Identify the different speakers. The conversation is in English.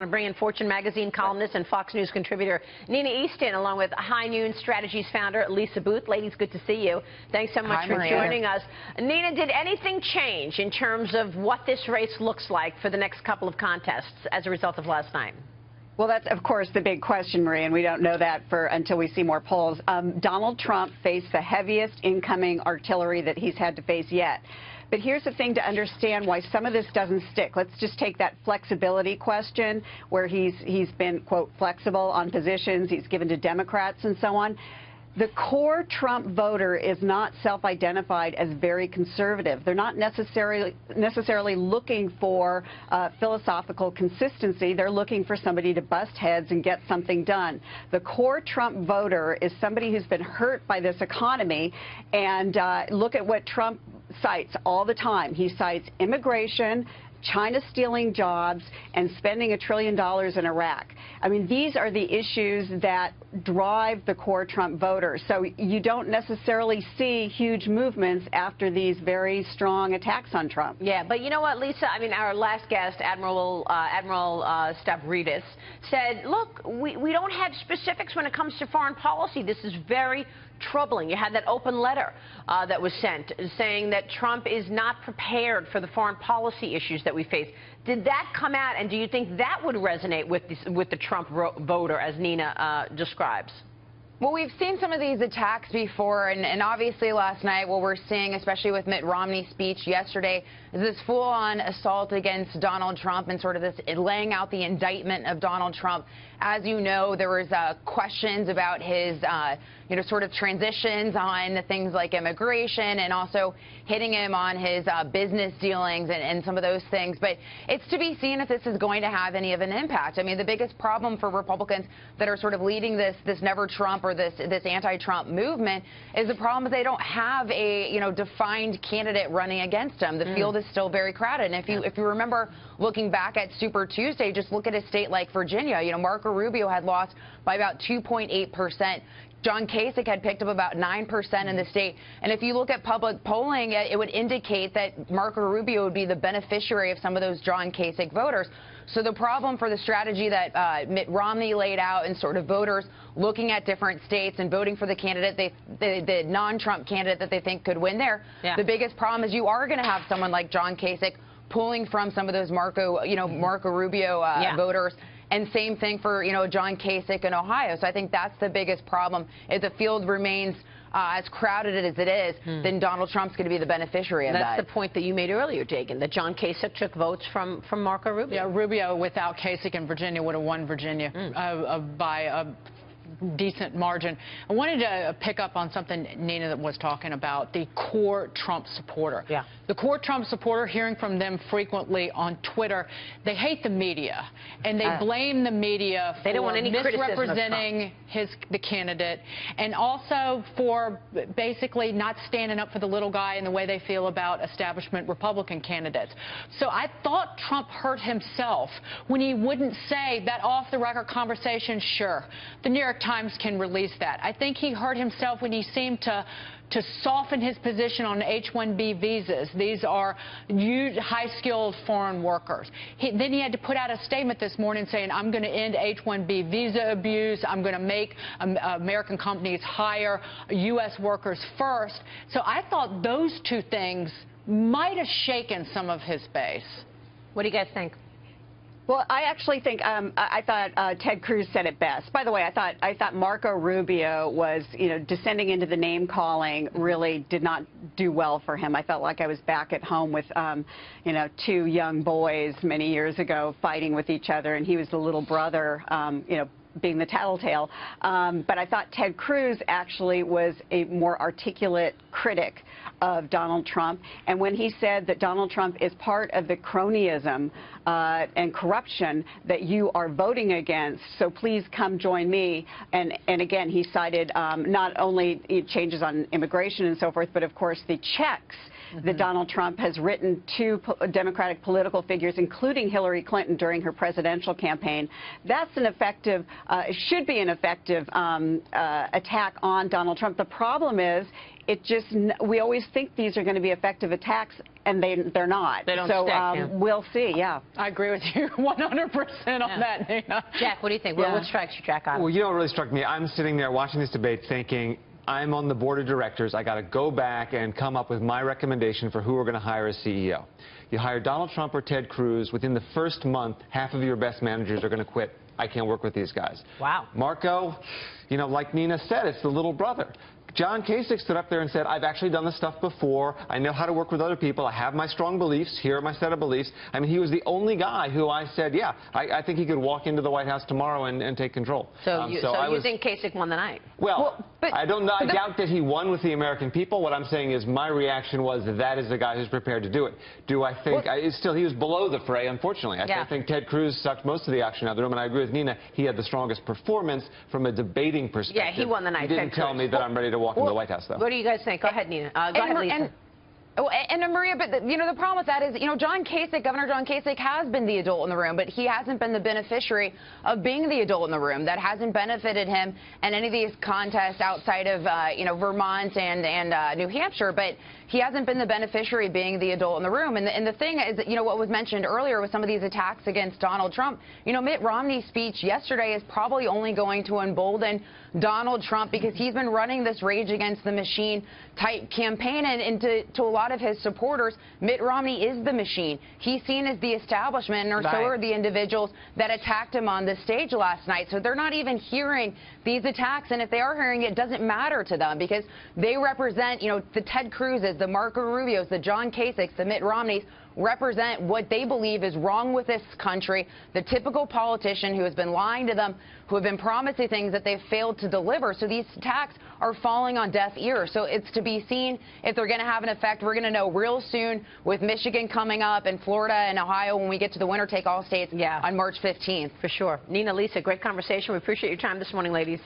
Speaker 1: I bring in Fortune magazine columnist and Fox News contributor Nina Easton, along with High Noon Strategies founder Lisa Boothe. Ladies, good to see you. Thanks so much for joining us. Nina, did anything change in terms of what this race looks like for the next couple of contests as a result of last night?
Speaker 2: Well, that's, of course, the big question, Marie, and we don't know that until we see more polls. Donald Trump faced the heaviest incoming artillery that he's had to face yet. But here's the thing to understand why some of this doesn't stick. Let's just take that flexibility question where he's been, quote, flexible on positions he's given to Democrats and so on. The core Trump voter is not self-identified as very conservative. They're not necessarily looking for philosophical consistency. They're looking for somebody to bust heads and get something done. The core Trump voter is somebody who's been hurt by this economy. And look at what Trump cites all the time. He cites immigration, China stealing jobs, and spending $1 trillion in Iraq. I mean, these are the issues that drive the core Trump voters. So you don't necessarily see huge movements after these very strong attacks on Trump.
Speaker 1: Yeah, but you know what, Lisa? I mean, our last guest, Admiral Stavridis, said, look, we don't have specifics when it comes to foreign policy. This is very troubling. You had that open letter that was sent saying that Trump is not prepared for the foreign policy issues that we face. Did that come out, and do you think that would resonate with the Trump voter, as Nina describes?
Speaker 3: Well, we've seen some of these attacks before, and obviously last night what we're seeing, especially with Mitt Romney's speech yesterday, is this full-on assault against Donald Trump and sort of this laying out the indictment of Donald Trump. As you know, there was questions about his, sort of transitions on things like immigration and also hitting him on his business dealings and some of those things. But it's to be seen if this is going to have any of an impact. I mean, the biggest problem for Republicans that are sort of leading this Never Trump or this anti-Trump movement is the problem is they don't have a defined candidate running against them. The field is still very crowded. And if you remember looking back at Super Tuesday, just look at a state like Virginia. Marco Rubio had lost by about 2.8%. John Kasich had picked up about 9% in the state. And if you look at public polling, it would indicate that Marco Rubio would be the beneficiary of some of those John Kasich voters. So the problem for the strategy that Mitt Romney laid out and sort of voters looking at different states and voting for the candidate, the non-Trump candidate that they think could win there, the biggest problem is you are going to have someone like John Kasich pulling from some of those Marco Rubio voters. And same thing for, John Kasich in Ohio. So I think that's the biggest problem. If the field remains as crowded as it is, then Donald Trump's going to be the beneficiary of that.
Speaker 1: That's the point that you made earlier, Dagan, that John Kasich took votes from Marco Rubio.
Speaker 4: Yeah, Rubio without Kasich in Virginia would have won Virginia by a decent margin. I wanted to pick up on something Nina was talking about, the core Trump supporter. Yeah. The core Trump supporter, hearing from them frequently on Twitter, they hate the media, and they blame the media for misrepresenting the candidate, and also for basically not standing up for the little guy in the way they feel about establishment Republican candidates. So I thought Trump hurt himself when he wouldn't say that off-the-record conversation, sure, the New York Times can release that. I think he hurt himself when he seemed to soften his position on H-1B visas. These are high-skilled foreign workers. Then he had to put out a statement this morning saying, I'm going to end H-1B visa abuse. I'm going to make American companies hire U.S. workers first. So I thought those two things might have shaken some of his base.
Speaker 1: What do you guys think?
Speaker 2: Well, I actually think I thought Ted Cruz said it best. By the way, I thought Marco Rubio was, descending into the name calling really did not do well for him. I felt like I was back at home with, two young boys many years ago fighting with each other, and he was the little brother, being the tattletale. But I thought Ted Cruz actually was a more articulate critic of Donald Trump. And when he said that Donald Trump is part of the cronyism and corruption that you are voting against, so please come join me. And again, he cited not only changes on immigration and so forth, but of course the checks that Donald Trump has written to Democratic political figures, including Hillary Clinton, during her presidential campaign. That's an effective, should be an effective attack on Donald Trump. The problem is, we always think these are going to be effective attacks, and they're not.
Speaker 1: They don't
Speaker 2: so
Speaker 1: stick,
Speaker 2: we'll see. Yeah,
Speaker 4: I agree with you 100% on that, Nina.
Speaker 1: Jack, what do you think? What strikes you, Jack?
Speaker 5: Well, you know what really struck me? I'm sitting there watching this debate thinking, I'm on the board of directors. I got to go back and come up with my recommendation for who we're going to hire as CEO. You hire Donald Trump or Ted Cruz, within the first month, half of your best managers are going to quit. I can't work with these guys.
Speaker 1: Wow.
Speaker 5: Marco, you know, like Nina said, it's the little brother. John Kasich stood up there and said, I've actually done this stuff before. I know how to work with other people. I have my strong beliefs. Here are my set of beliefs. I mean, he was the only guy who I said, yeah, I think he could walk into the White House tomorrow and take control.
Speaker 1: So you think Kasich won the night?
Speaker 5: Well, I doubt that he won with the American people. What I'm saying is my reaction was that is the guy who's prepared to do it. Do I think he was below the fray, unfortunately. I think Ted Cruz sucked most of the action out of the room, and I agree with Nina. He had the strongest performance from a debating perspective.
Speaker 1: Yeah, he won the night.
Speaker 5: He didn't tell me that I'm ready to walk into the White House, though.
Speaker 1: What do you guys think? Go ahead, Nina. Go ahead, Lisa.
Speaker 3: And Maria, but the problem with that is, John Kasich, Governor John Kasich has been the adult in the room, but he hasn't been the beneficiary of being the adult in the room. That hasn't benefited him in any of these contests outside of, Vermont and New Hampshire, but he hasn't been the beneficiary of being the adult in the room. And the thing is, what was mentioned earlier with some of these attacks against Donald Trump, Mitt Romney's speech yesterday is probably only going to embolden Donald Trump because he's been running this rage against the machine type campaign, and to a lot of his supporters, Mitt Romney is the machine. He's seen as the establishment, or so are the individuals that attacked him on the stage last night. So they're not even hearing these attacks, and if they are hearing it, doesn't matter to them because they represent, the Ted Cruzes, the Marco Rubios, the John Kasichs, the Mitt Romneys, represent what they believe is wrong with this country, the typical politician who has been lying to them, who have been promising things that they've failed to deliver. So these attacks are falling on deaf ears. So it's to be seen if they're going to have an effect. We're going to know real soon with Michigan coming up and Florida and Ohio when we get to the winner-take-all states on March 15th.
Speaker 1: For sure. Nina, Lisa, great conversation. We appreciate your time this morning, ladies.